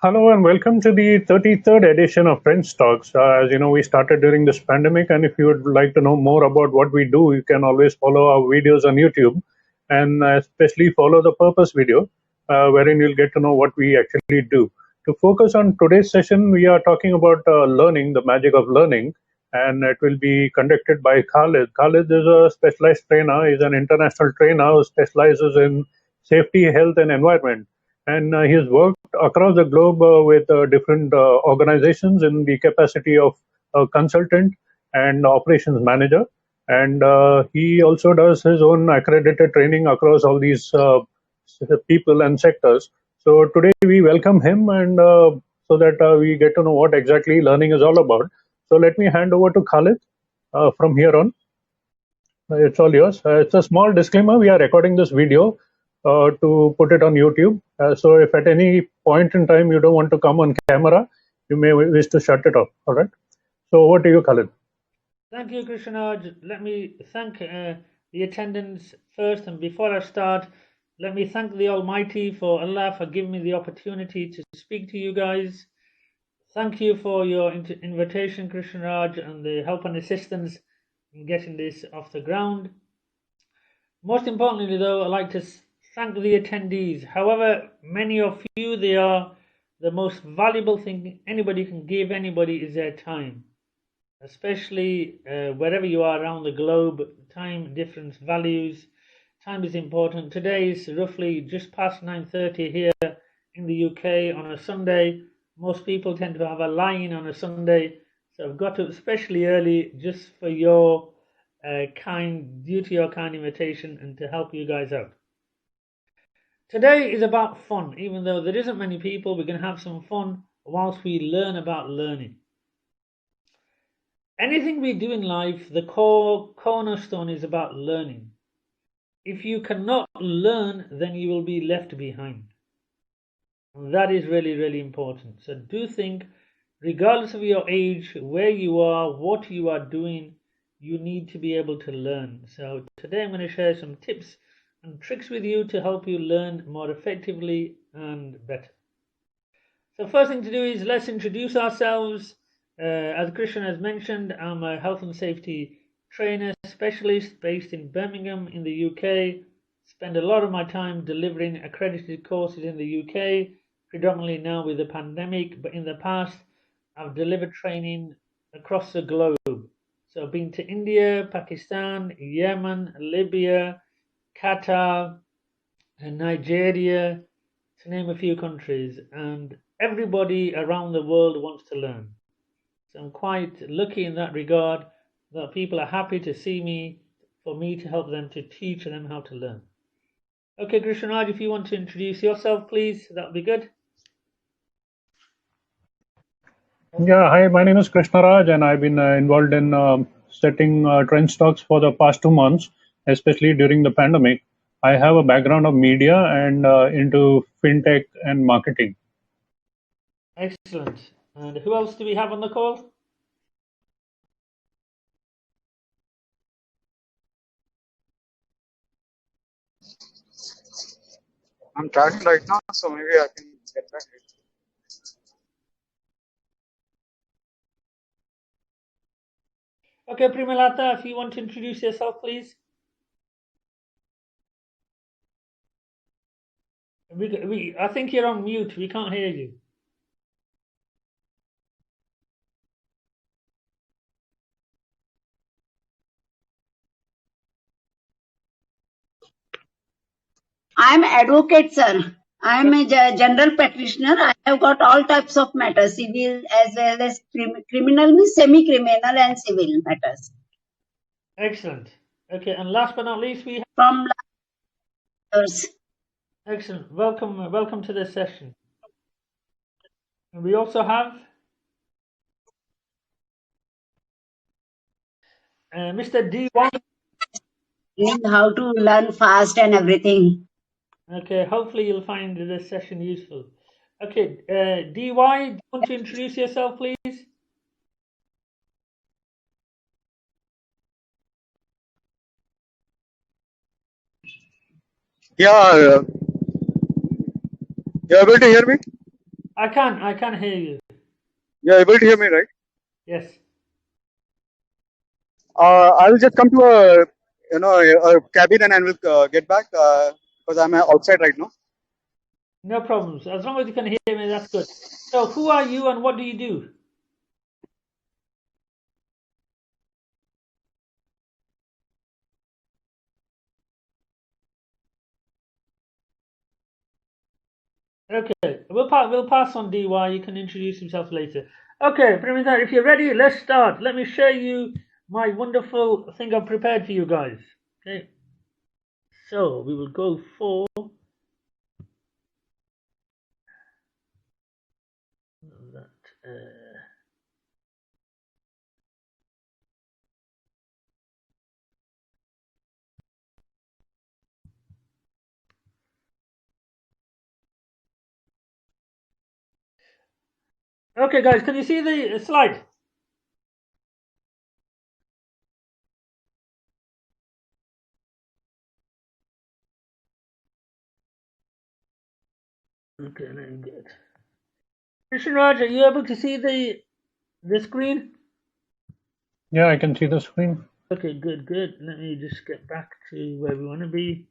Hello and welcome to the 33rd edition of Trendz Talks. As you know, we started during this pandemic, and if you would like to know more about what we do, you can always follow our videos on YouTube, and especially follow the purpose video, wherein you'll get to know what we actually do. To focus on today's session, we are talking about learning, the magic of learning, and it will be conducted by Khalid. Khalid is a specialized trainer, he's an international trainer who specializes in safety, health, and environment, and he's worked across the globe with different organizations in the capacity of a consultant and operations manager. And he also does his own accredited training across all these people and sectors. So today we welcome him, and so that we get to know what exactly learning is all about. So let me hand over to Khalid from here on. It's all yours. It's a small disclaimer. We are recording this video to put it on YouTube. So if at any point in time you don't want to come on camera, you may wish to shut it off. All right. So over to you, Khalid. Thank you, Krishnaraj. Let me thank the attendants first, and before I start, let me thank the Almighty for Allah for giving me the opportunity to speak to you guys. Thank you for your invitation, Krishnaraj, and the help and assistance in getting this off the ground. Most importantly, though, I'd like to thank the attendees. However many or few they are, the most valuable thing anybody can give anybody is their time. Especially wherever you are around the globe, time difference values. Time is important. Today is roughly just past 9:30 here in the UK on a Sunday. Most people tend to have a lie-in on a Sunday, so I've got up especially early just for your due to your kind invitation and to help you guys out. Today is about fun. Even though there isn't many people, we're going to have some fun whilst we learn about learning. Anything we do in life, the cornerstone is about learning. If you cannot learn, then you will be left behind. And that is really, really important. So do think, regardless of your age, where you are, what you are doing, you need to be able to learn. So today I'm going to share some tips and tricks with you to help you learn more effectively and better. So first thing to do is let's introduce ourselves. As Christian has mentioned, I'm a health and safety trainer specialist based in Birmingham in the UK. Spend a lot of my time delivering accredited courses in the UK, predominantly now with the pandemic, but in the past I've delivered training across the globe. So I've been to India, Pakistan, Yemen, Libya, Qatar, and Nigeria, to name a few countries, and everybody around the world wants to learn. So I'm quite lucky in that regard that people are happy to see me, for me to help them, to teach them how to learn. Okay, Krishnaraj, if you want to introduce yourself, please, that would be good. Yeah, hi, my name is Krishnaraj, and I've been involved in setting Trendz Talks for the past 2 months, especially during the pandemic. I have a background of media and into fintech and marketing. Excellent. And who else do we have on the call? I'm traveling right now, so maybe I can get back later. Okay, Primalata, if you want to introduce yourself, please. I think you're on mute. We can't hear you. I'm advocate, sir. I'm a general practitioner. I have got all types of matters, civil as well as criminal, semi-criminal and civil matters. Excellent. Okay, and last but not least, we have From years. Excellent. Welcome to this session. And we also have Mr. D1. How to learn fast and everything. Okay, hopefully you'll find this session useful. Okay, DY, do you want to introduce yourself, please? Yeah, you able to hear me? I can hear you. You're able to hear me, right? Yes. I'll just come to a cabin and I will get back because I'm outside right now. No problems. As long as you can hear me, that's good. So, who are you and what do you do? Okay, we'll pass on DY. You can introduce himself later. Okay, Primitar, if you're ready, let's start. Let me show you my wonderful thing I've prepared for you guys. Okay, so we will go for that. Okay, guys, can you see the slide? Okay, let me get it. Krishna Raj, are you able to see the screen? Yeah, I can see the screen. Okay, good. Let me just get back to where we want to be.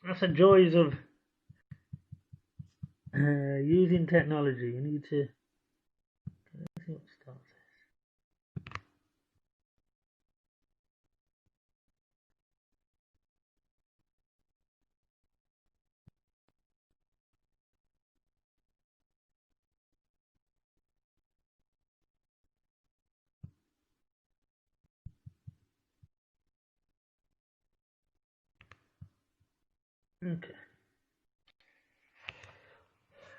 That's the joys of using technology. You need to. Let's see what starts. Okay.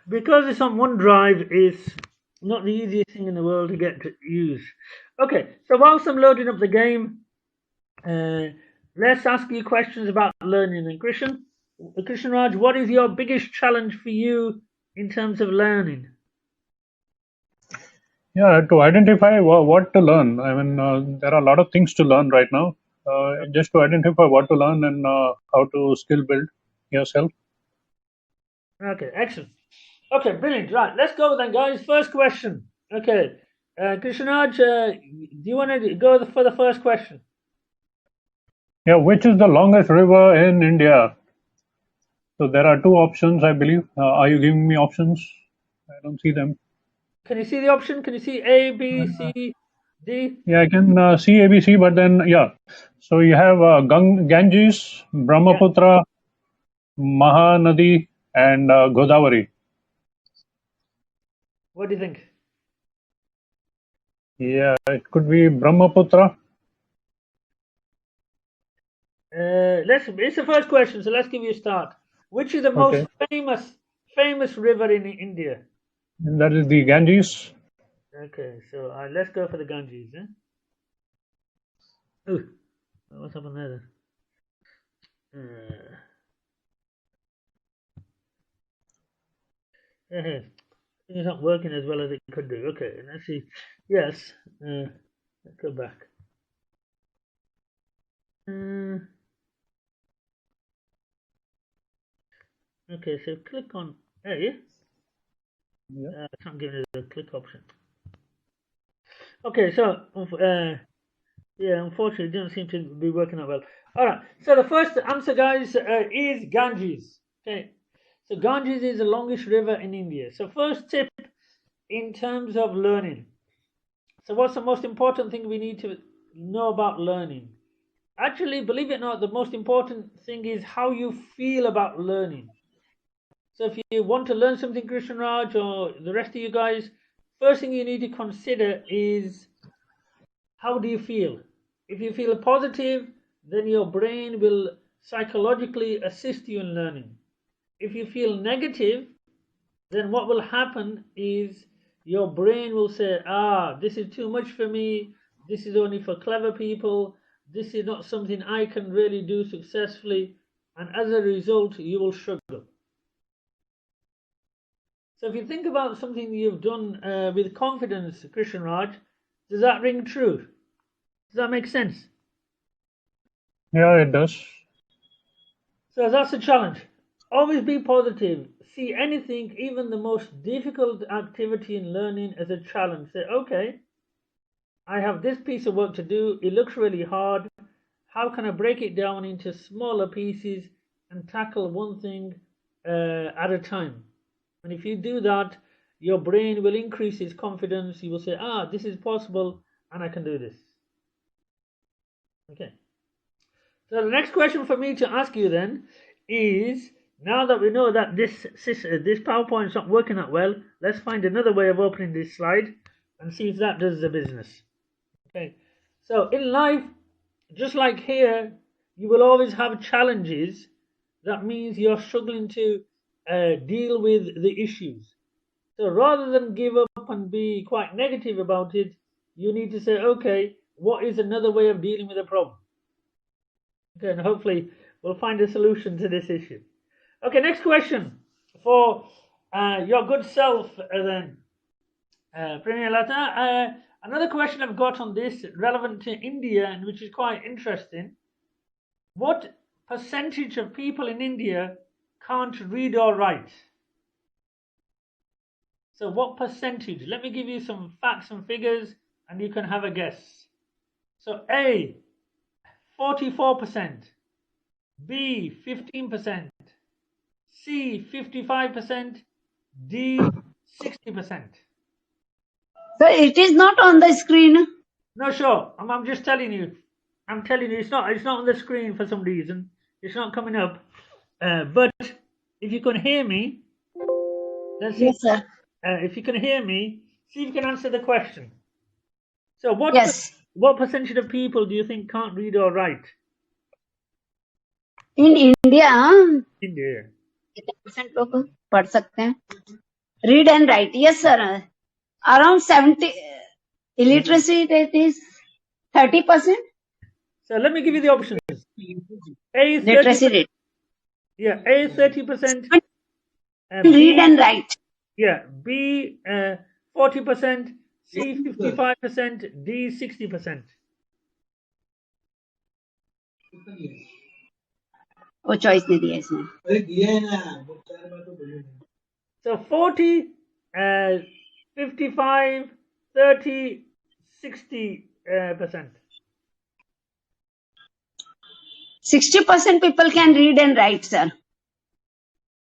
Because it's on OneDrive, it's not the easiest thing in the world to get to use. Okay, so whilst I'm loading up the game, let's ask you questions about learning. And Krishan Raj, what is your biggest challenge for you in terms of learning? Yeah, to identify what to learn. I mean, there are a lot of things to learn right now. Just to identify what to learn and how to skill build yourself. Okay, excellent. Okay, brilliant. Right, let's go then, guys. First question. Okay, Krishnaraj, do you want to go for the first question? Yeah, which is the longest river in India? So there are two options, I believe. Are you giving me options? I don't see them. Can you see the option? Can you see A, B, Uh, C, D? yeah, I can see ABC, but then yeah. So you have Ganges, Yeah. Brahmaputra, Mahanadi, and Godavari. What do you think? Yeah, it could be Brahmaputra. It's the first question, so let's give you a start. Which is the most Okay, famous river in India? and that is the Ganges. Okay, so let's go for the Ganges. Ooh, what's happened there? It's not working as well as it could do. Okay, let's see. Yes, let's go back. Okay, so click on A. Yeah. It's not giving us a click option. Okay, so yeah, unfortunately, it doesn't seem to be working out well. All right, so the first answer, guys, is Ganges. Okay, so Ganges is the longest river in India. So first tip in terms of learning. So what's the most important thing we need to know about learning? Actually, believe it or not, the most important thing is how you feel about learning. So if you want to learn something, Krishna Raj, or the rest of you guys, first thing you need to consider is how do you feel? If you feel positive, then your brain will psychologically assist you in learning. If you feel negative, then what will happen is your brain will say, this is too much for me, this is only for clever people, this is not something I can really do successfully, and as a result, you will struggle. So if you think about something you've done with confidence, Christian Raj, does that ring true? Does that make sense? Yeah, it does. So that's a challenge. Always be positive. See anything, even the most difficult activity in learning, as a challenge. Say, okay, I have this piece of work to do. It looks really hard. How can I break it down into smaller pieces and tackle one thing at a time? And if you do that, your brain will increase its confidence. You will say, this is possible and I can do this. Okay. So the next question for me to ask you then is, now that we know that this PowerPoint is not working that well, let's find another way of opening this slide and see if that does the business. Okay. So in life, just like here, you will always have challenges. That means you're struggling to deal with the issues. So rather than give up and be quite negative about it, you need to say, okay, what is another way of dealing with a problem? Okay, and hopefully we'll find a solution to this issue. Okay, next question for your good self then, Premier Lata. Another question I've got on this, relevant to India, and which is quite interesting. What percentage of people in India can't read or write? So what percentage? Let me give you some facts and figures and you can have a guess. So A, 44%, B, 15%, C, 55%, D, 60%. So it is not on the screen. No, sure. I'm just telling you. I'm telling you, it's not on the screen for some reason. It's not coming up. But if you can hear me, let's see. Yes, sir. If you can hear me, see if you can answer the question. So what percentage of people do you think can't read or write? In India, India. 80% लोग पढ़ सकते हैं. Read and write. Yes, sir. Around 70. Illiteracy rate is 30%. So let me give you the options. A, Literacy rate. Yeah, A, 30%. Read and write. Yeah, B, 40%, C, 55%, D, 60%. वो choice नहीं दिया इसने. So 40, 55, 30, 60%. 60% people can read and write, sir.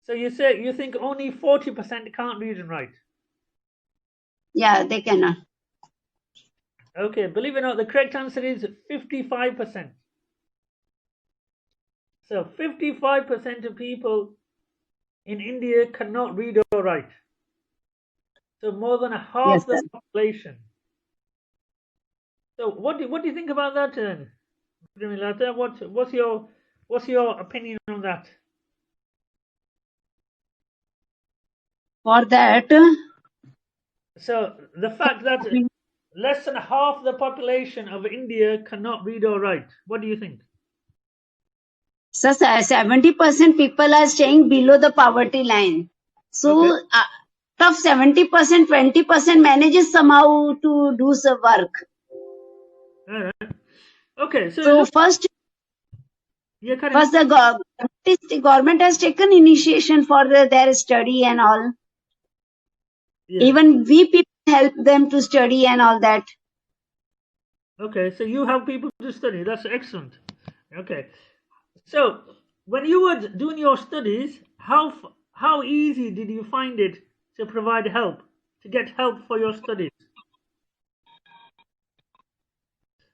So you think only 40% can't read and write? Yeah, they cannot. Okay, believe it or not, the correct answer is 55%. So 55% of people in India cannot read or write. So more than half the population. So what do you think about that, Primilata? What's your opinion on that? For that, so the fact that less than half the population of India cannot read or write, what do you think? so 70% people are staying below the poverty line. So Okay. Out of 70%, 20% manages somehow to do some work. All right. Okay, So first the government has taken initiation for their study and all. Yeah. Even we people help them to study and all that. Okay, so you help people to study. That's excellent. Okay, so when you were doing your studies, how easy did you find it to provide help, to get help for your studies?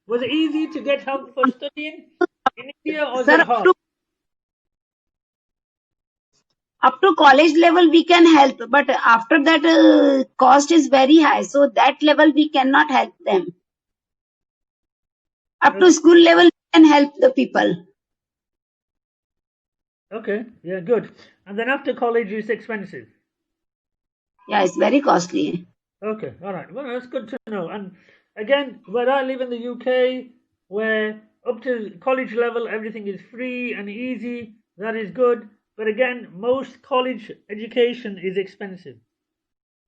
Was it easy to get help for studying in India, or was it hard? Up to college level we can help, but after that cost is very high, so that level we cannot help them. Up to school level we can help the people. Okay, yeah, good. And then after college, it's expensive. Yeah, it's very costly. Okay, all right. Well, that's good to know. And again, where I live in the UK, where up to college level everything is free and easy, that is good. But again, most college education is expensive.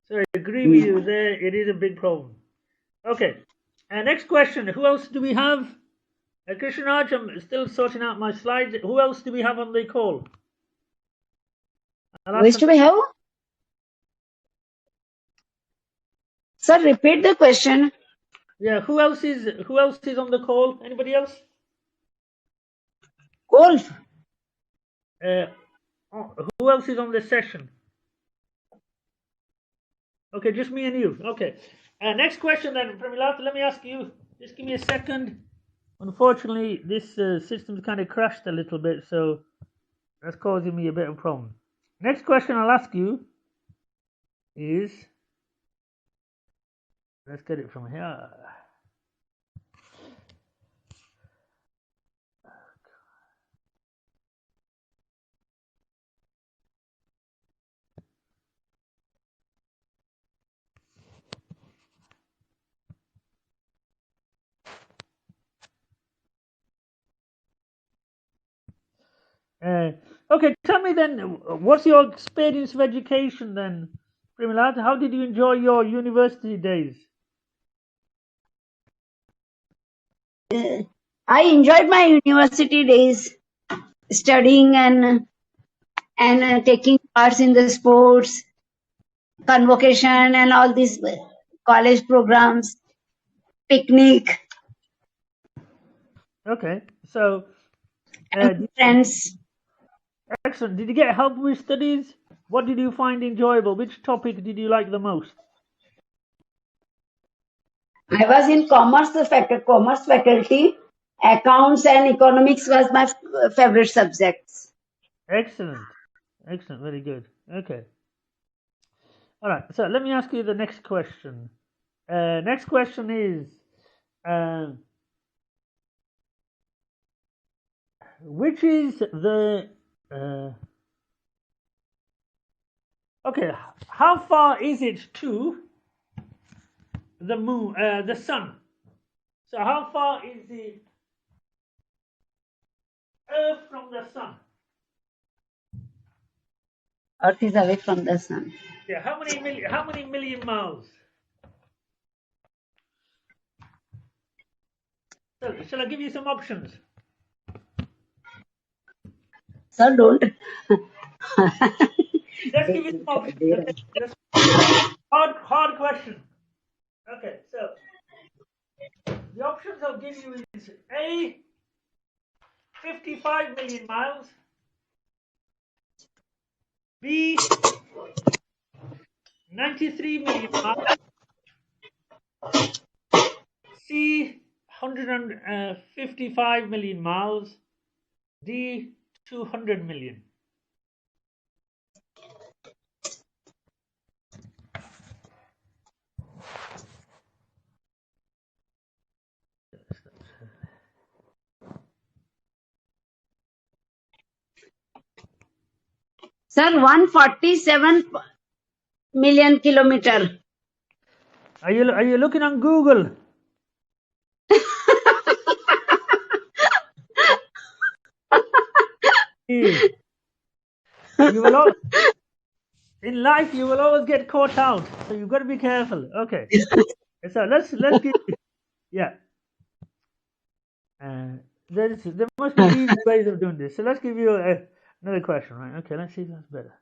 So I agree with you there. It is a big problem. Okay. Next question. Who else do we have? Krishnaraj, I'm still sorting out my slides. Who else do we have on the call? Which do we have? Sir, repeat the question. Yeah, who else is on the call? Anybody else? Golf. Who else is on this session? Okay, just me and you. Okay. Next question then, Pramilat, let me ask you. Just give me a second. Unfortunately, this system's kind of crashed a little bit, so that's causing me a bit of a problem. Next question I'll ask you is, let's get it from here. Okay, tell me then, what's your experience of education then, Pramilat? How did you enjoy your university days? I enjoyed my university days, studying and taking parts in the sports, convocation, and all these college programs, picnic, Okay, so friends. excellent. Did you get help with studies? What did you find enjoyable? Which topic did you like the most? I was in commerce faculty. Accounts and economics was my favorite subjects. Excellent. Excellent. Very good. Okay. All right. So let me ask you the next question. Next question is, which is the okay? How far is it to the moon, the sun? So how far is the Earth from the sun? Earth is away from the sun. Yeah. How many million miles? So, shall I give you some options? Sir, don't. Let's give you some options. Okay. Hard question. Okay, so the options I'll give you is A, 55 million miles, B, 93 million miles, C, 155 million miles, D, 200 million. Sir, 147 million kilometer. Are you looking on Google? You will in life you will always get caught out, so you've got to be careful. Okay, so let's give yeah. There must be easy ways of doing this. So let's give you another question, right? Okay, let's see if that's better.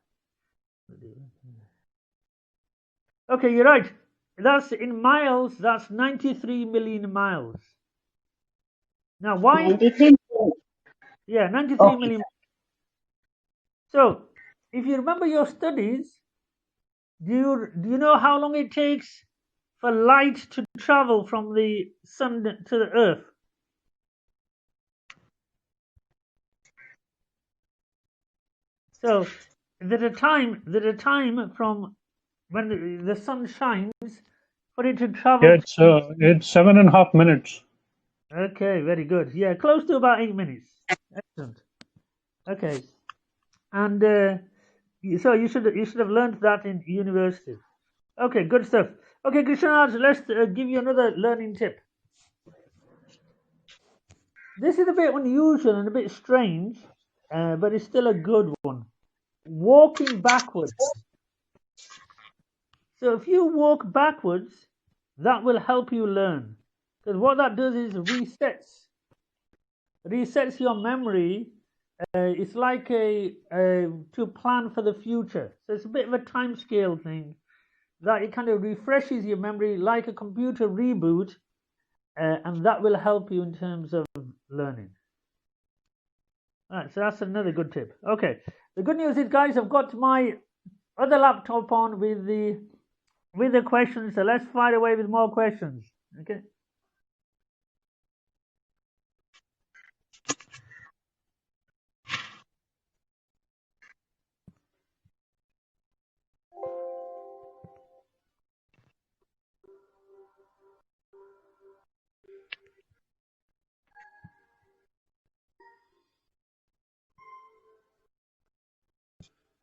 Okay, you're right. That's in miles. That's 93 million miles. Now, why? 93 million. Yeah, 93 million. So, if you remember your studies, do you know how long it takes for light to travel from the sun to the earth? So, there's a time from when the sun shines for it to travel. Yeah, it's 7.5 minutes. Okay, very good. Yeah, close to about 8 minutes. Excellent. Okay. and so you should have learned that in university. Okay, good stuff. Okay, Krishnaraj, let's give you another learning tip. This is a bit unusual and a bit strange, but it's still a good one. Walking backwards. So if you walk backwards, that will help you learn, because what that does is resets your memory. It's like to plan for the future. So it's a bit of a time scale thing, that it kind of refreshes your memory like a computer reboot, and that will help you in terms of learning. All right, so that's another good tip. Okay, the good news is, guys, I've got my other laptop on with the questions, so let's fire away with more questions. Okay.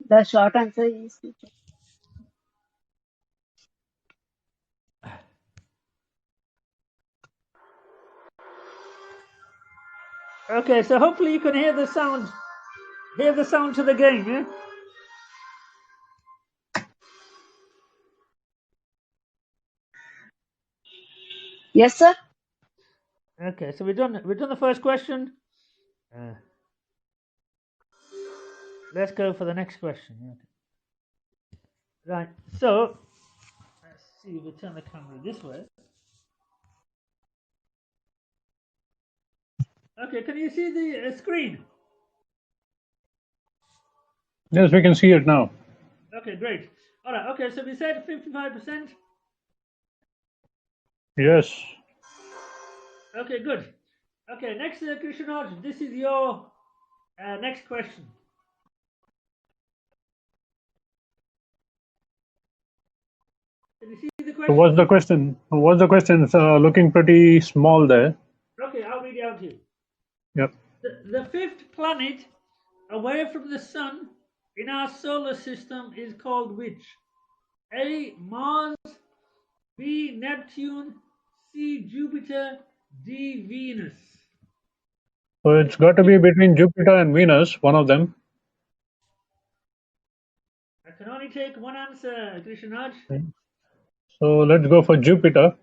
The short answer is teacher. Okay, so hopefully you can hear the sound to the game, yeah? Yes, sir. Okay, so we've done the first question. Let's go for the next question. Okay. Right, so let's see, we'll turn the camera this way. Okay, can you see the screen? Yes, we can see it now. Okay, great. All right, okay, so we said 55%. Yes. Okay, good. Okay, next, Krishnaraj, this is your next question. Can you see the question? So what's the question? What's the question? It's looking pretty small there. Okay, I'll read it out to you. Yep. The fifth planet away from the sun in our solar system is called which? A. Mars, B. Neptune, C. Jupiter, D. Venus. So it's got to be between Jupiter and Venus, one of them. I can only take one answer, Krishnaraj. So let's go for Jupiter.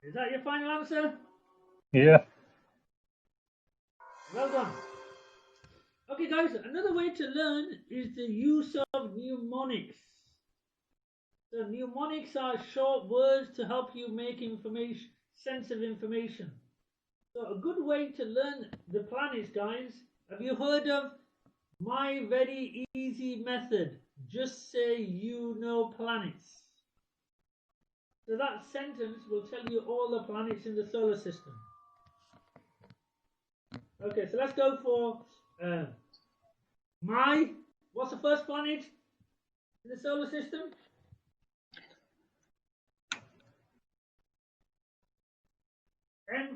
Is that your final answer? Yeah. Well done. Okay, guys, another way to learn is the use of mnemonics. So mnemonics are short words to help you make sense of information. So a good way to learn the planets, guys, have you heard of my very easy method? Just say you know planets. So that sentence will tell you all the planets in the solar system. Okay, so let's go for what's the first planet in the solar system?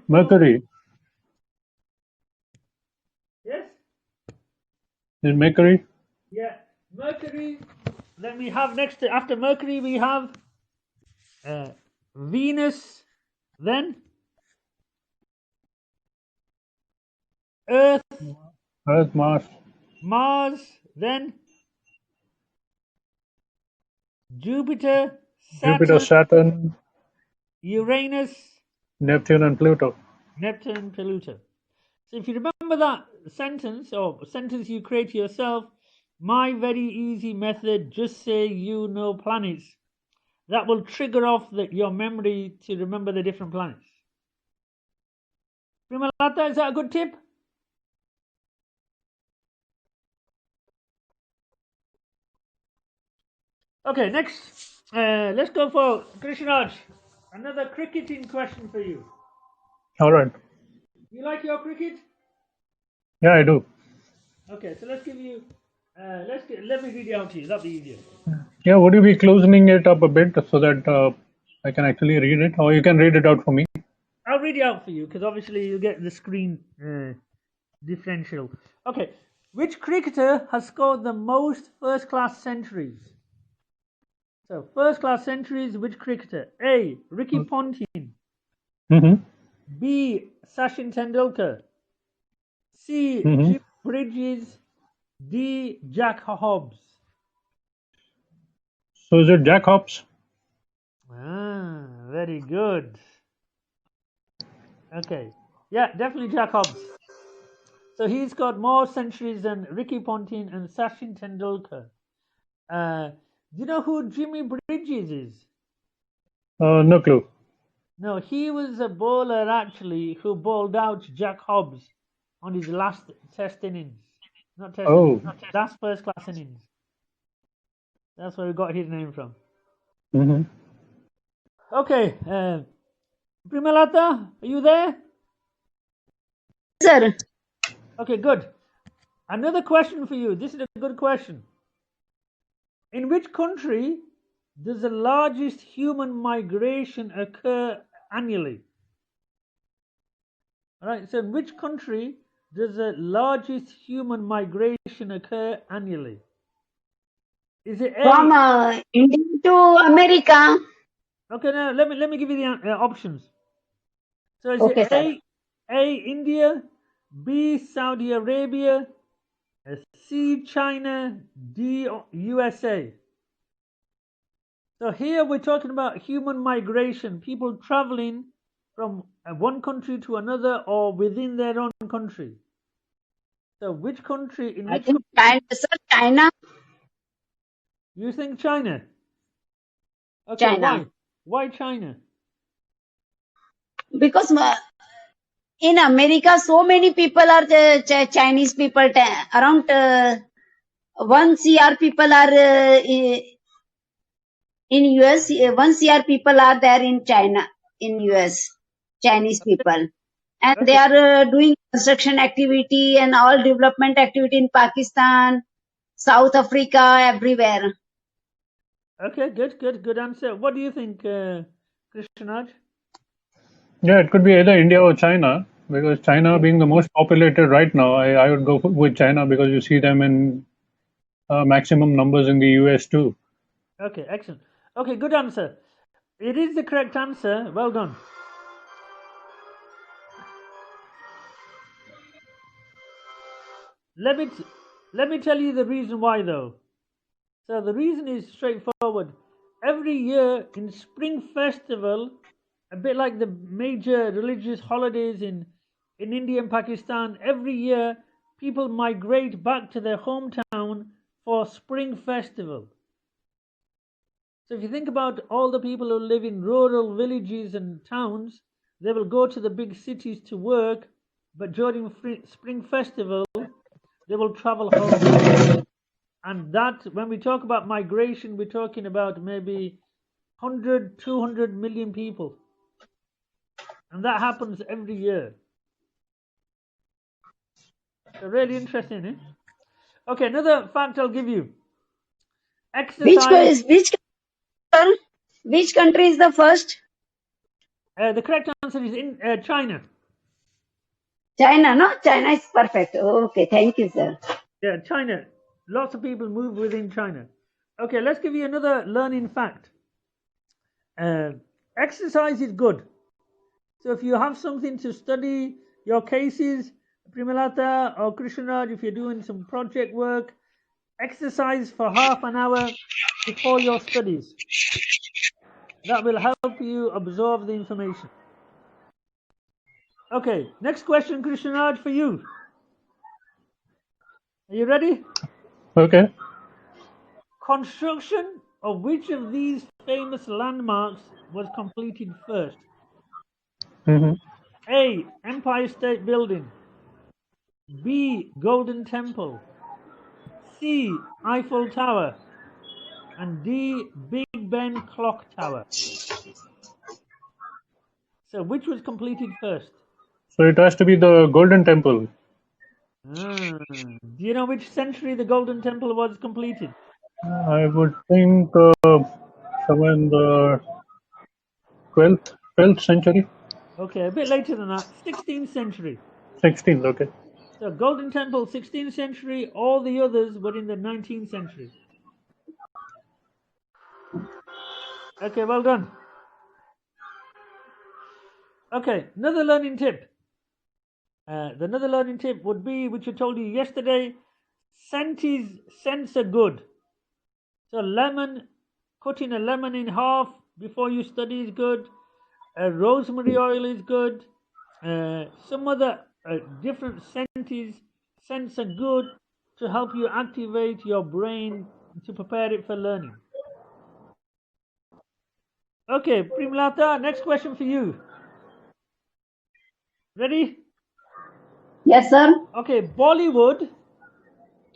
Mercury. Yes? Is Mercury? Yeah, Mercury. Then we have after Mercury, we have Venus, then Earth, Mars, then Jupiter, Saturn, Uranus, Neptune, and Pluto. So if you remember that sentence, or sentence you create yourself, my very easy method, just say you know planets, that will trigger off your memory to remember the different planets. Primalata, is that a good tip? Okay, next, let's go for Krishnaraj. Another cricketing question for you. All right. You like your cricket? Yeah, I do. Okay, so let's give you. Let me read it out to you. That'll be easier. Yeah, would you be closing it up a bit so that I can actually read it, or you can read it out for me? I'll read it out for you because obviously you get the screen differential. Okay, which cricketer has scored the most first-class centuries? So, first-class centuries, which cricketer? A. Ricky Ponting. Mm-hmm. B. Sachin Tendulkar. C. Mm-hmm. Jim Bridges. D. Jack Hobbs. So is it Jack Hobbs? Ah, very good. Okay, yeah, definitely Jack Hobbs. So he's got more centuries than Ricky Ponting and Sachin Tendulkar. Do you know who Jimmy Bridges is? No clue. No, he was a bowler actually who bowled out Jack Hobbs on his last test innings. Not test innings, last first class innings. That's where he got his name from. Mm-hmm. Okay, Primalata, are you there? Sir, Okay, good. Another question for you. This is a good question. In which country does the largest human migration occur annually? All right, so in which country does the largest human migration occur annually? Is it A? from India to America. Okay, now let me give you the options. So is Okay, it sir. A India, B Saudi Arabia, C China, D USA? So here we're talking about human migration, people traveling from one country to another or within their own country. So which country, in I which think country? China, sir, China. You think China? Okay, China. why? Why China? Because in America, so many people are Chinese people. Around 1 CR people are in US. 1 CR people are there in China, in US. Chinese people. And they Okay, are doing construction activity and all development activity in Pakistan, South Africa, everywhere. okay, good answer. What do you think, Krishnaj? Yeah, it could be either India or China, because China being the most populated right now, I would go with China because you see them in maximum numbers in the US too. Okay, excellent. Okay, good answer. It is the correct answer. Well done. Let me tell you the reason why, though. So the reason is straightforward. Every year in Spring Festival, a bit like the major religious holidays in India and Pakistan, every year people migrate back to their hometown for Spring Festival. So if you think about all the people who live in rural villages and towns, they will go to the big cities to work, but during Spring Festival, they will travel home. And that, when we talk about migration, we're talking about maybe 100, 200 million people. And that happens every year. So really interesting, eh? Okay, another fact I'll give you. Exercise. Which country is the first? The correct answer is in China. China, no? China is perfect. Okay, thank you, sir. Yeah, China. Lots of people move within China. Okay, let's give you another learning fact. Exercise is good. So if you have something to study, your cases, Primalata or Krishnaraj, if you're doing some project work, exercise for half an hour before your studies. That will help you absorb the information. Okay, next question, Krishnaraj, for you. Are you ready? Okay. Construction of which of these famous landmarks was completed first? Mm-hmm. A. Empire State Building. B. Golden Temple. C. Eiffel Tower. And D. Big Ben Clock Tower. So which was completed first? So it has to be the Golden Temple. Do you know which century the Golden Temple was completed? I would think somewhere in the 12th century. Okay, a bit later than that, 16th century. 16th, okay. So Golden Temple, 16th century. All the others were in the 19th century. Okay, well done. Okay, another learning tip. Another learning tip would be, which I told you yesterday, scents are good. So lemon, cutting a lemon in half before you study is good. Rosemary oil is good. Some other different scents are good to help you activate your brain to prepare it for learning. Okay, Primlata, next question for you. Ready? Yes, sir. Okay, Bollywood.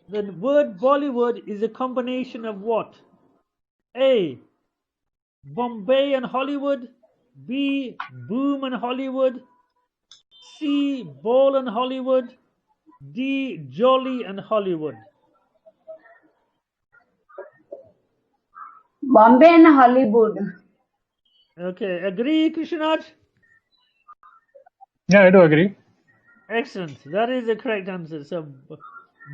The word Bollywood is a combination of what? A. Bombay and Hollywood. B. Boom and Hollywood. C. Ball and Hollywood. D. Jolly and Hollywood. Bombay and Hollywood. Okay, agree, Krishnaraj? Yeah, I do agree. Excellent. That is the correct answer. So,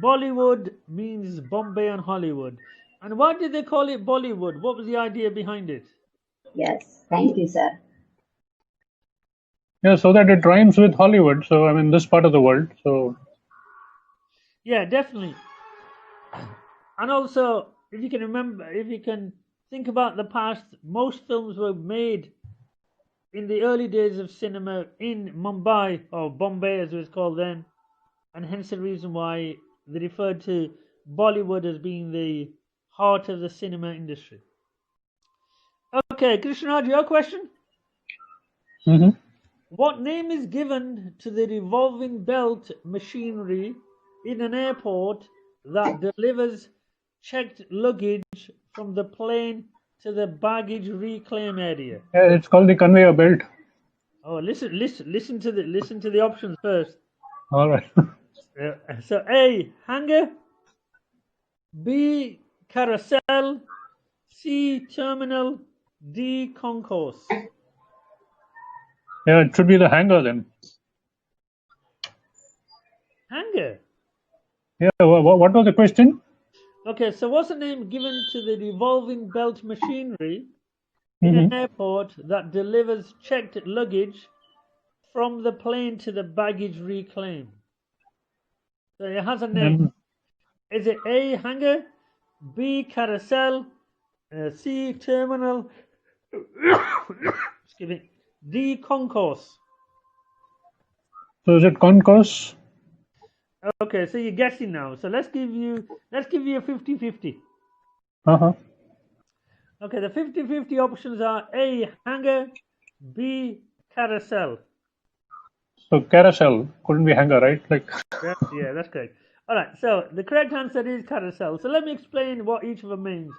Bollywood means Bombay and Hollywood. And why did they call it Bollywood? What was the idea behind it? Yes, thank you, sir. Yeah, so that it rhymes with Hollywood. So I mean, this part of the world. So Yeah, definitely. And also, if you can remember, if you can think about the past, most films were made in the early days of cinema in Mumbai, or Bombay as it was called then, and hence the reason why they referred to Bollywood as being the heart of the cinema industry. Okay, Krishnaraj, your question? mhm. What name is given to the revolving belt machinery in an airport that delivers checked luggage from the plane to the baggage reclaim area? Yeah, it's called the conveyor belt. Oh, listen to the options first. All right. So A, hangar. B, carousel. C, terminal. D, concourse. Yeah, it should be the hangar then. Hangar. Yeah. What was the question? Okay, so what's the name given to the revolving belt machinery in Mhm. an airport that delivers checked luggage from the plane to the baggage reclaim? So it has a name. And Is it A, hangar, B, carousel, C, terminal, excuse me, D, concourse? so is it concourse? Okay, so you're guessing now. So let's give you a 50-50. Uh-huh. Okay, the 50-50 options are A, hangar, B, carousel. So carousel couldn't be hangar, right? Like Yeah, that's correct. All right, so the correct answer is carousel. So let me explain what each of them means.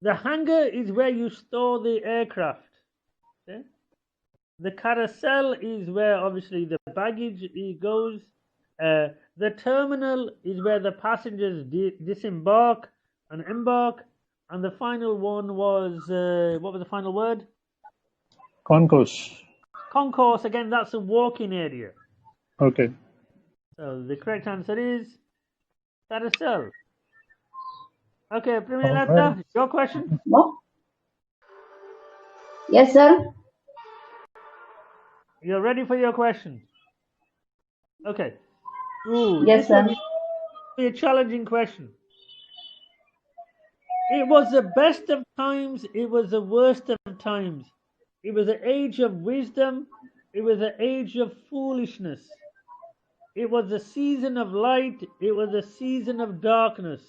The hangar is where you store the aircraft. Okay? The carousel is where obviously the baggage goes. The terminal is where the passengers disembark and embark. And the final one was, what was the final word? concourse. Concourse, again, that's a walking area. Okay. So the correct answer is carousel. Okay, All Primilata, right. your question? No? Yes, sir. You're ready for your question? Okay. Ooh, Yes, this one sir. is a challenging question. It was the best of times, it was the worst of times. It was the age of wisdom, it was the age of foolishness. It was the season of light, it was the season of darkness.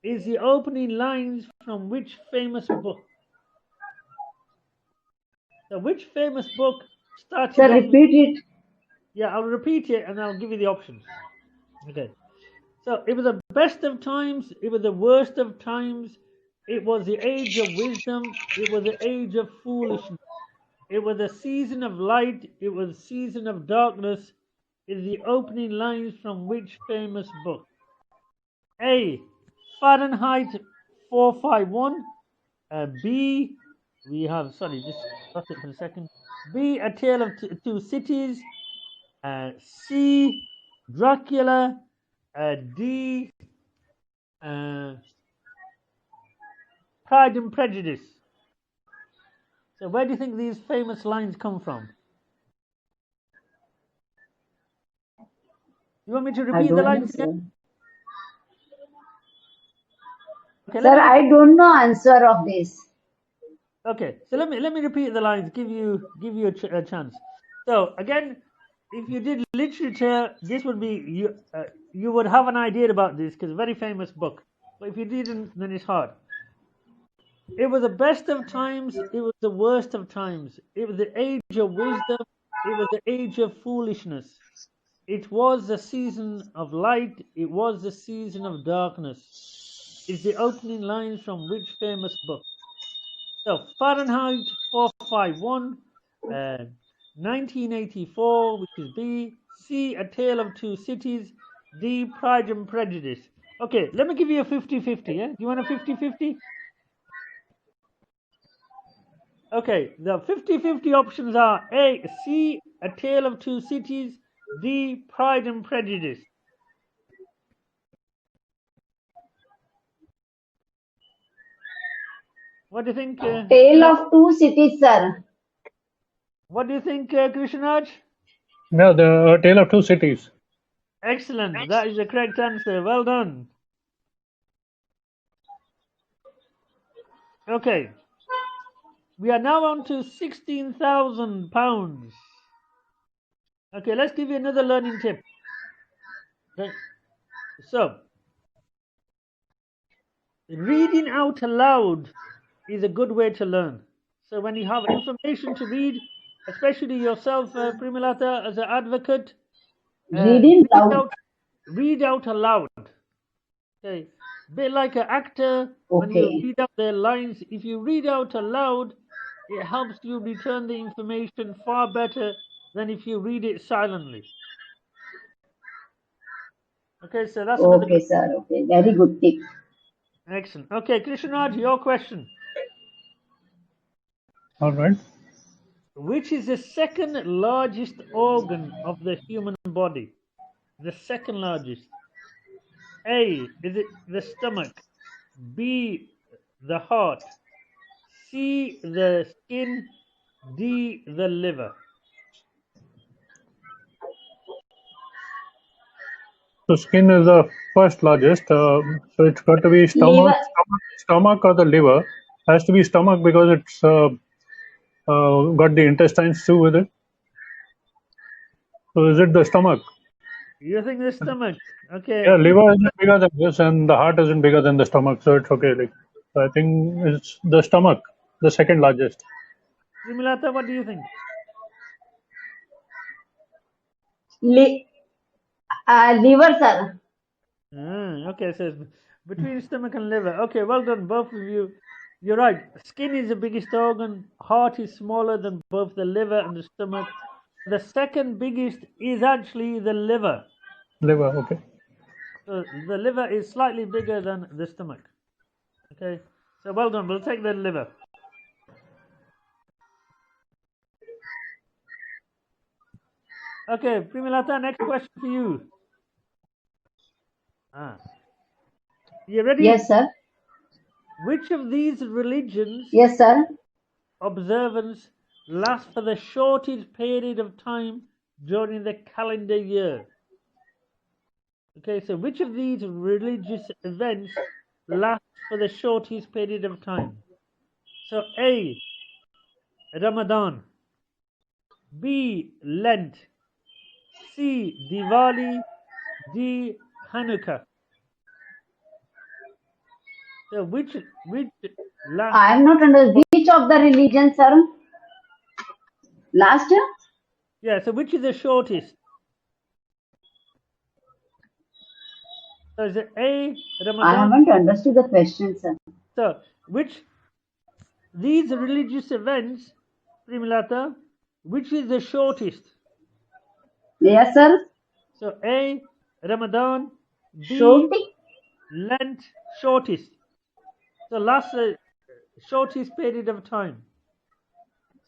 Is the opening lines from which famous book? So which famous book started Sir, off with, repeat it. yeah, I'll repeat it and I'll give you the options. Okay. So it was the best of times, it was the worst of times, it was the age of wisdom, it was the age of foolishness. It was a season of light, it was a season of darkness, is the opening lines from which famous book? A. Fahrenheit 451. B. We have, sorry, just lost it for a second. B. A Tale of Two Cities. C. Dracula, D, Pride and Prejudice. So where do you think these famous lines come from? You want me to I repeat the don't know, lines sir. again? Okay, Sir, I don't know answer of this. Okay, so let me repeat the lines. Give you a chance. So again, if you did literature, this would be you. You would have an idea about this because very famous book. But if you didn't, then it's hard. It was the best of times. It was the worst of times. It was the age of wisdom. It was the age of foolishness. It was the season of light. It was the season of darkness. It's the opening lines from which famous book? So Fahrenheit 451, 1984, which is B. C. A Tale of Two Cities. D. Pride and Prejudice. Okay, let me give you a 50-50. Yeah, do you want a 50-50? Okay, the 50-50 options are A. C. A Tale of Two Cities. D. Pride and Prejudice. What do you think? Tale of Two Cities, sir. What do you think, Krishnaraj? Yeah, the Tale of Two Cities. Excellent. That is the correct answer. Well done. Okay. We are now on to £16,000. Okay, let's give you another learning tip. Okay. So, reading out aloud is a good way to learn. So when you have information to read, especially yourself, Primilata, as an advocate, Reading loud. read out aloud. Okay, bit like an actor when you Okay. read out their lines. If you read out aloud, it helps you return the information far better than if you read it silently. Okay, so that's another. Okay, sir. Okay. Very good tip. Excellent. Okay, Krishnaraj, your question. All right. Which is the second largest organ of the human body? The second largest. A, is it the stomach? B, the heart? C, the skin? D, the liver? So skin is the first largest. So it's got to be Liver. stomach or the liver. Has to be stomach because it's got the intestines too with it. So is it the stomach? You think the stomach? Okay. Yeah, liver isn't bigger than this, and the heart isn't bigger than the stomach, so it's okay. Like, so I think it's the stomach, the second largest. Primilata, what do you think? Liver, sir. Okay, so it's between stomach and liver. Okay, well done, both of you. You're right. Skin is the biggest organ. Heart is smaller than both the liver and the stomach. The second biggest is actually the liver. Liver, okay. So the liver is slightly bigger than the stomach. Okay, so well done. We'll take the liver. Okay, Primilata, next question for you. You ready? Yes, sir. Which of these religions Yes, sir. observance lasts for the shortest period of time during the calendar year? Okay, so which of these religious events lasts for the shortest period of time? So A, Ramadan. B, Lent. C, Diwali. D, Hanukkah. So which last? I am not under which of the religion, sir? Last? Yeah, so which is the shortest? So is it A, Ramadan? I haven't understood the question, sir. So which these religious events, Primilata, which is the shortest? Yes, sir. So A, Ramadan. B, Shorty? Lent, shortest. So last shortest period of time.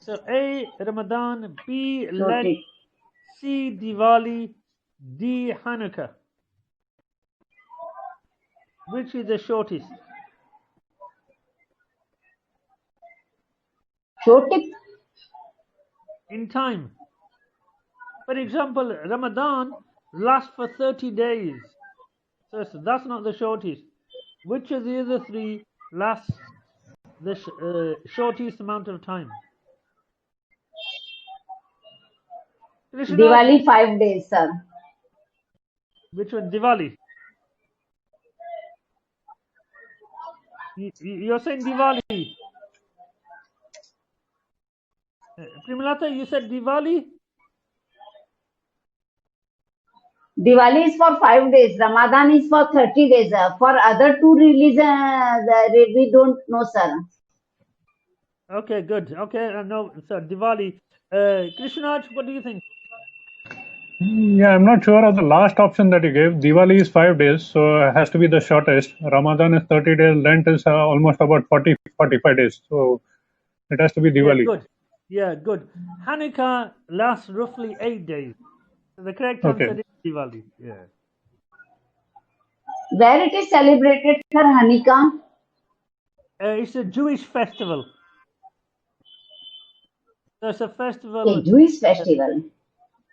So A, Ramadan. B, Lent. Shorty. C, Diwali. D. Hanukkah. Which is the shortest? Shortest In time. For example, Ramadan lasts for 30 days. So that's not the shortest. Which of the other three lasts the shortest amount of time? Krishna, Diwali 5 days, sir. which one? Diwali. You're saying Diwali. Primalata, you said Diwali? Diwali is for 5 days. Ramadan is for 30 days. For other two religions, we don't know, sir. Okay, good. Okay, no, so Diwali. Krishnaj, what do you think? Yeah, I'm not sure of the last option that you gave. Diwali is 5 days, so it has to be the shortest. Ramadan is 30 days. Lent is almost about 40, 45 days. So it has to be Yeah, Diwali. good. Yeah, good. Hanukkah lasts roughly 8 days. So the correct Okay. answer is Diwali. Yeah. Where it is celebrated, sir, Hanukkah? It's a Jewish festival. So it's a festival. A Jewish festival.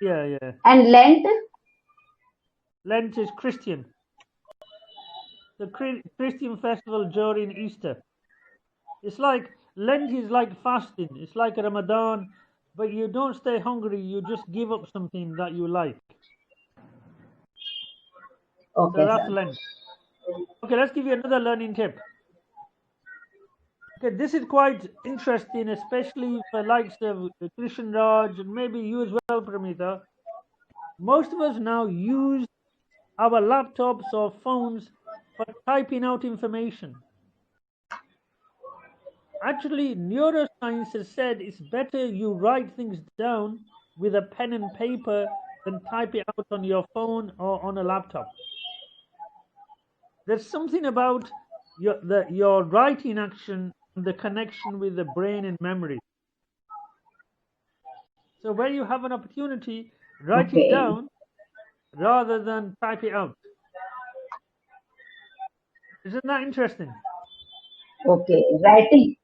Yeah. And Lent? Lent is Christian. The Christian festival during Easter. It's like Lent is like fasting. It's like Ramadan, but you don't stay hungry. You just give up something that you like. Okay, So that's sir. Lent. Okay, let's give you another learning tip. Okay, this is quite interesting, especially for likes of Krishan Raj and maybe you as well, Pramita. Most of us now use our laptops or phones for typing out information. Actually, neuroscience has said it's better you write things down with a pen and paper than type it out on your phone or on a laptop. There's something about your writing action and the connection with the brain and memory. So where you have an opportunity, write it Okay. down rather than type it out. Isn't that interesting? Okay. Writing.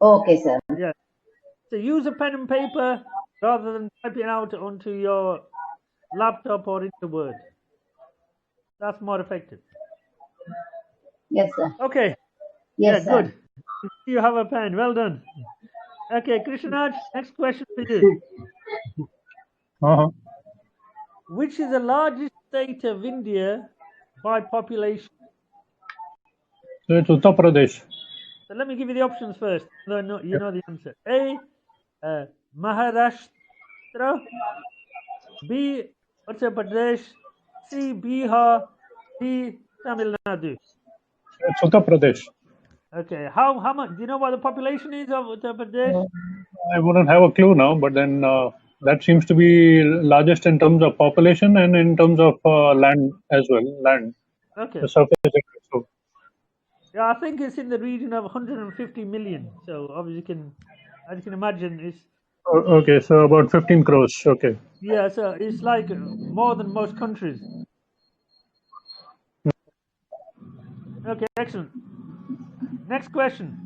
Okay, sir. Yeah. So use a pen and paper rather than typing out onto your laptop or into Word. That's more effective. Yes, sir. Okay. Yes, Yeah, sir. good. You have a pen. Well done. Okay, Krishnaj, next question for you. Uh-huh. Which is the largest state of India by population? So it's Uttar Pradesh. So let me give you the options first. No, you know the answer. A. Maharashtra. B. Uttar Pradesh. C. Bihar. D. Tamil Nadu. It's Uttar Pradesh. Okay. How much? Do you know what the population is of Uttar Pradesh? I wouldn't have a clue now, but then that seems to be largest in terms of population and in terms of land as well. Land, Okay. the surface area. So Yeah, I think it's in the region of 150 million. So obviously, as you can imagine, it's okay, so about 15 crores. Okay. yeah. So it's like more than most countries. Okay, excellent. Next question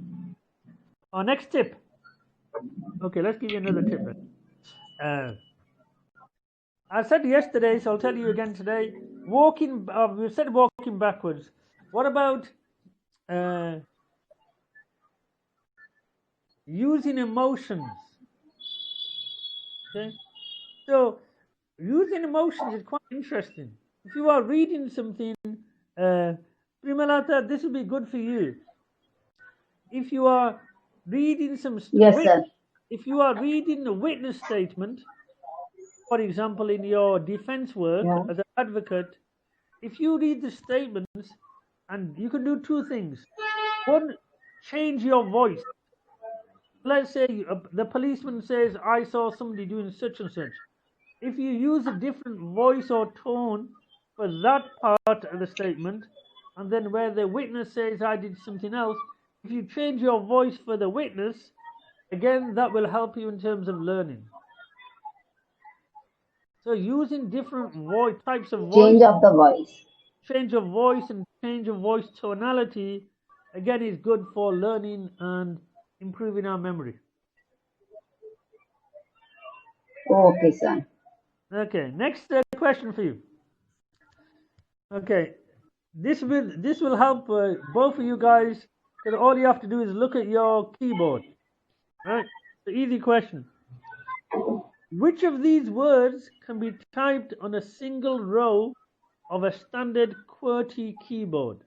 or next tip. Okay, let's give you another tip then. I said yesterday, so I'll tell you again today. We said walking backwards. What about using emotions? Okay, so using emotions is quite interesting. If you are reading something, Primalata, this will be good for you. If you are reading Yes, sir. if you are reading a witness statement, for example, in your defense work Yeah. as an advocate, if you read the statements, and you can do two things. One, change your voice. Let's say the policeman says, I saw somebody doing such and such. If you use a different voice or tone for that part of the statement, and then where the witness says, I did something else, if you change your voice for the witness, again, that will help you in terms of learning. So using different types of Change voice, of the voice. change of voice and change of voice tonality, again, is good for learning and improving our memory. Okay, sir. Okay, next question for you. Okay, this will help both of you guys, because all you have to do is look at your keyboard. Right? The easy question. Which of these words can be typed on a single row of a standard QWERTY keyboard?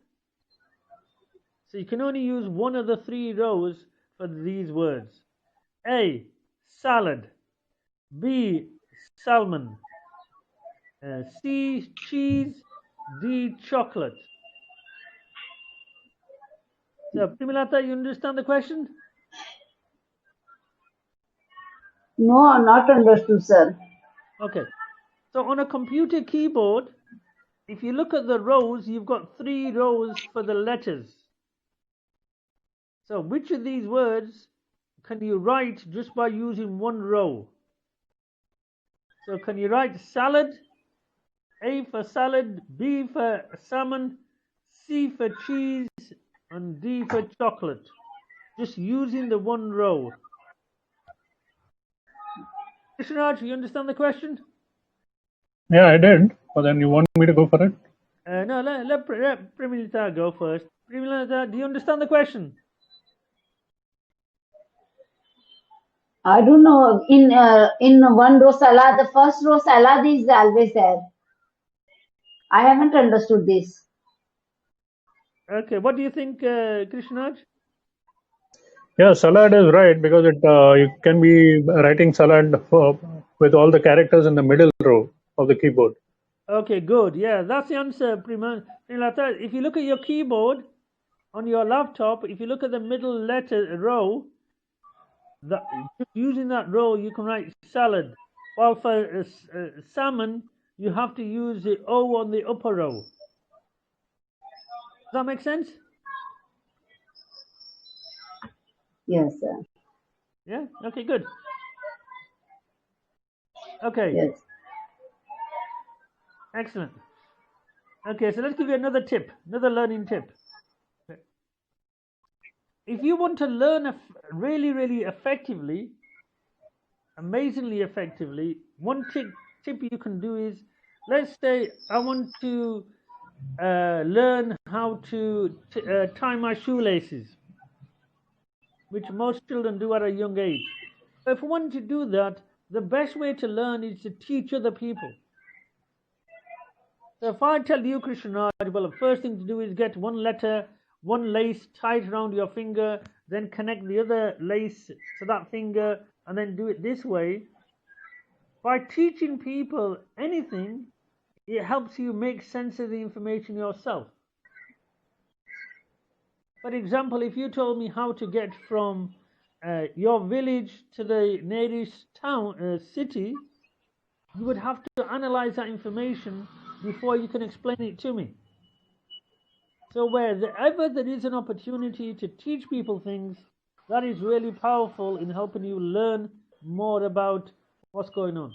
So you can only use one of the three rows for these words. A, salad. B, salmon. C, cheese. D, chocolate. So, Primilata, you understand the question? No, not understood, sir. Okay. So on a computer keyboard, if you look at the rows, you've got three rows for the letters. So which of these words can you write just by using one row? So can you write salad, A for salad, B for salmon, C for cheese, and D for chocolate? Just using the one row. Krishnaraj, you understand the question? Yeah, I did. But then you want me to go for it? No, let Primilita go first. Primilita, do you understand the question? I don't know. In one row salad, the first row salad is always there. I haven't understood this. Okay, what do you think, Krishnaraj? Yeah, salad is right because it you can be writing salad with all the characters in the middle row of the keyboard. Okay, good. Yeah, that's the answer, Primilata. If you look at your keyboard on your laptop, if you look at the middle letter row, just using that row, you can write salad. While for salmon, you have to use the O on the upper row. Does that make sense? Yes, sir. Yeah? Okay, good. Okay, Yes. excellent. Okay, so let's give you another tip, another learning tip. If you want to learn really, really effectively, amazingly effectively, one tip you can do is, let's say I want to learn how to tie my shoelaces, which most children do at a young age. So if I want to do that, the best way to learn is to teach other people. So if I tell you, Krishnaraj, well, the first thing to do is get one lace tied around your finger, then connect the other lace to that finger, and then do it this way. By teaching people anything, it helps you make sense of the information yourself. For example, if you told me how to get from your village to the nearest town, city, you would have to analyze that information before you can explain it to me. So wherever there is an opportunity to teach people things, that is really powerful in helping you learn more about what's going on.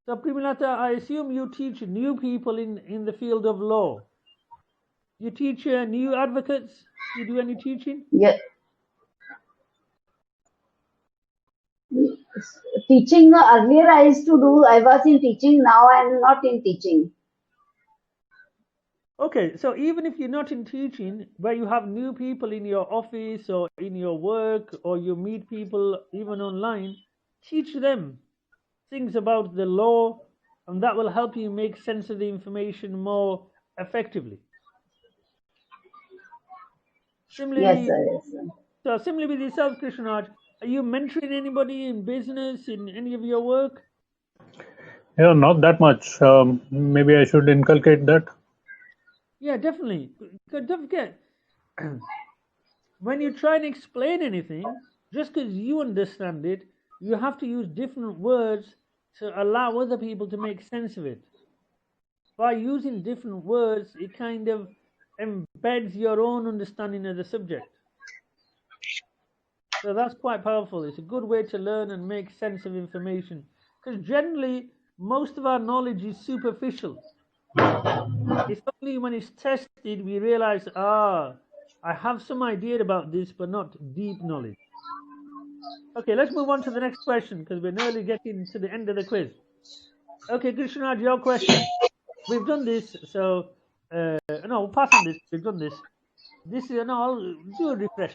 So Primilata, I assume you teach new people in the field of law. You teach new advocates? You do any teaching? Yes. Teaching earlier I used to do. I was in teaching. Now I am not in teaching. Okay, so even if you're not in teaching, where you have new people in your office or in your work, or you meet people even online, teach them things about the law, and that will help you make sense of the information more effectively. Yes, Similarly, sir. Yes, sir. so similarly with yourself, Krishnaraj, are you mentoring anybody in business, in any of your work? Yeah, not that much. Maybe I should inculcate that. Yeah, definitely. Because don't forget, when you try and explain anything, just because you understand it, you have to use different words to allow other people to make sense of it. By using different words, it kind of embeds your own understanding of the subject. So that's quite powerful. It's a good way to learn and make sense of information. Because generally, most of our knowledge is superficial. It's only when it's tested we realize, I have some idea about this, but not deep knowledge. Okay, let's move on to the next question because we're nearly getting to the end of the quiz. Okay, Krishnaraj, your question. We've done this, so no, pass on this. We've done this. This is I'll do a refresh.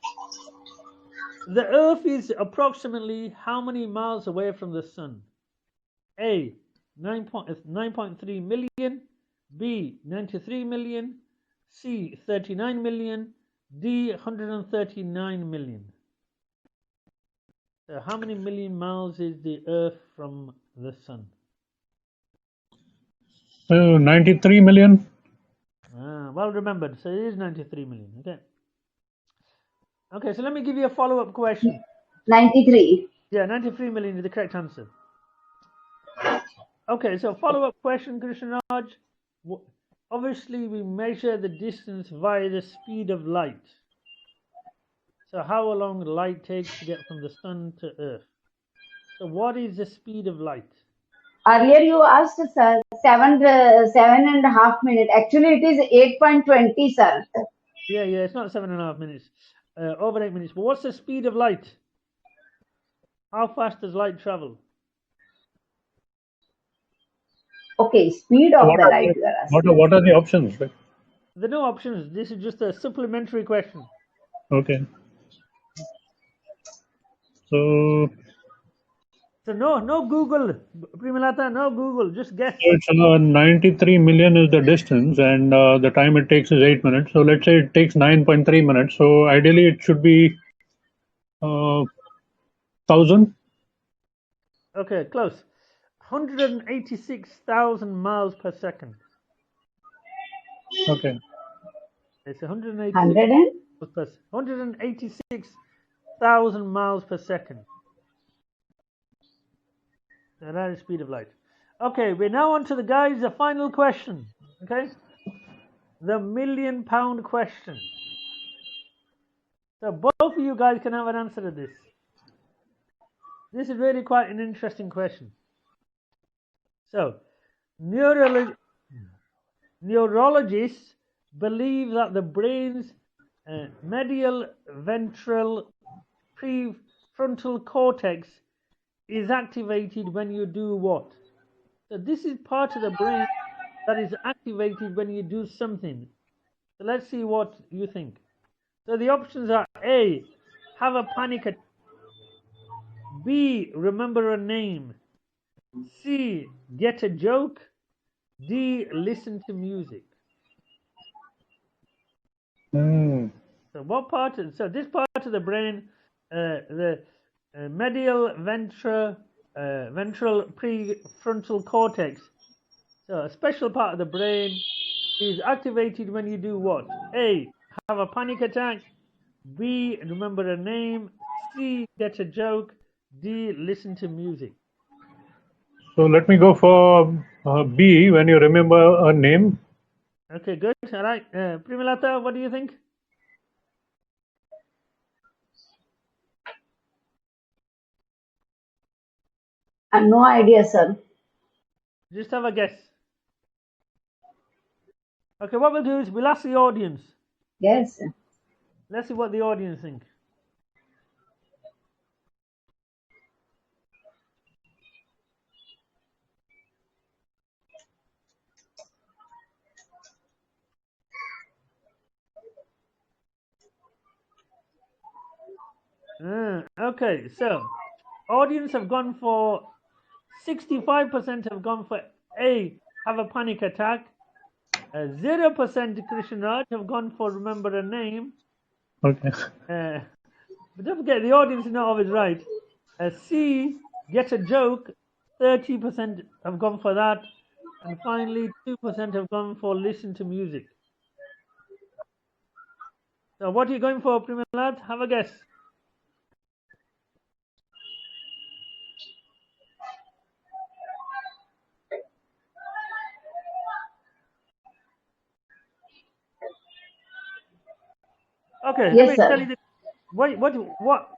The Earth is approximately how many miles away from the Sun? A. 9.3 million. B. 93 million. C. 39 million. D. 139 million. So how many million miles is the Earth from the Sun? 93 million. Well remembered. So it is 93 million. Okay. Okay, so let me give you a follow-up question. 93. Yeah, 93 million is the correct answer. Okay, so follow-up question, Krishnaraj. Obviously, we measure the distance via the speed of light. So how long light takes to get from the Sun to Earth? So what is the speed of light? Earlier you asked, sir, 7.5 minutes. Actually, it is 8.20, sir. Yeah, it's not 7.5 minutes. Over 8 minutes. But what's the speed of light? How fast does light travel? Okay, speed of the light. What are the options? There are no options. This is just a supplementary question. Okay. So no Google, Primalata, no Google. Just guess. So it's 93 million is the distance, and the time it takes is 8 minutes. So let's say it takes 9.3 minutes. So ideally, it should be 1,000. Okay, close. 186,000 miles per second. Okay. It's 186,000 miles per second. So that is speed of light. Okay, we're now on to the final question. Okay, the £1,000,000 question. So both of you guys can have an answer to this. This is really quite an interesting question. So, neurologists believe that the brain's medial ventral prefrontal cortex is activated when you do what? So this is part of the brain that is activated when you do something. So let's see what you think. So the options are A, have a panic attack. B, remember a name. C, get a joke. D, listen to music. So what part? So this part of the brain, the medial ventral prefrontal cortex. So a special part of the brain is activated when you do what? A, have a panic attack. B, remember a name. C, get a joke. D, listen to music. So let me go for B, when you remember a name. Okay, good. All right. Primalata, what do you think? No idea, sir. Just have a guess. Okay, what we'll do is we'll ask the audience. Yes, sir. Let's see what the audience think. Okay, so audience have gone for 65% have gone for A, have a panic attack. 0% Krishnaraj have gone for remember a name. Okay. But don't forget the audience is not always right. C, get a joke. 30% have gone for that, and finally 2% have gone for listen to music. So what are you going for, Primalad? Have a guess. Okay, Yes, let me sir. tell you.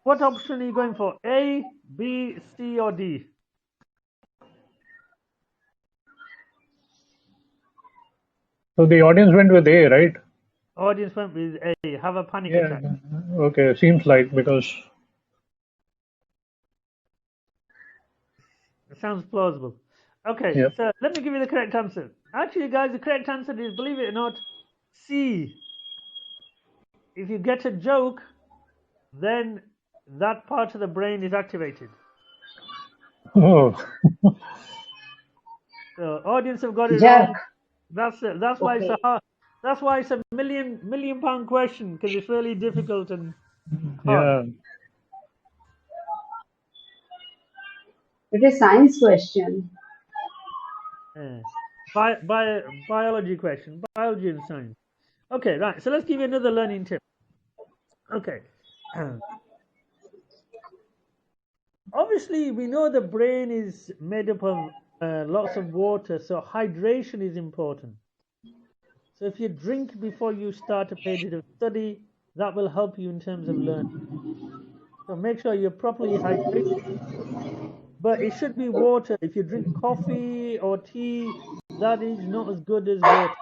What option are you going for? A, B, C, or D? So the audience went with A, right? Audience went with A. Have a panic Yeah. attack. Okay. Seems like, because It sounds plausible. Okay, yeah. so let me give you the correct answer. Actually, guys, the correct answer is, believe it or not, C. If you get a joke, then that part of the brain is activated. Oh. So audience have got it Jerk. wrong. That's why it's Okay. a hard, that's why it's a million pound question, because it's really difficult and hard. Yeah. It is science question. Yeah. Biology question, biology and science. Okay, right. So let's give you another learning tip. Okay. Obviously, we know the brain is made up of lots of water, so hydration is important. So if you drink before you start a period of study, that will help you in terms of learning. So make sure you're properly hydrated, but it should be water. If you drink coffee or tea, that is not as good as water.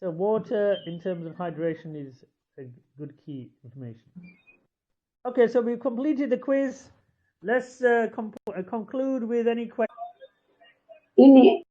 So water in terms of hydration is a good key information. Okay, so we've completed the quiz. Let's conclude with any questions. In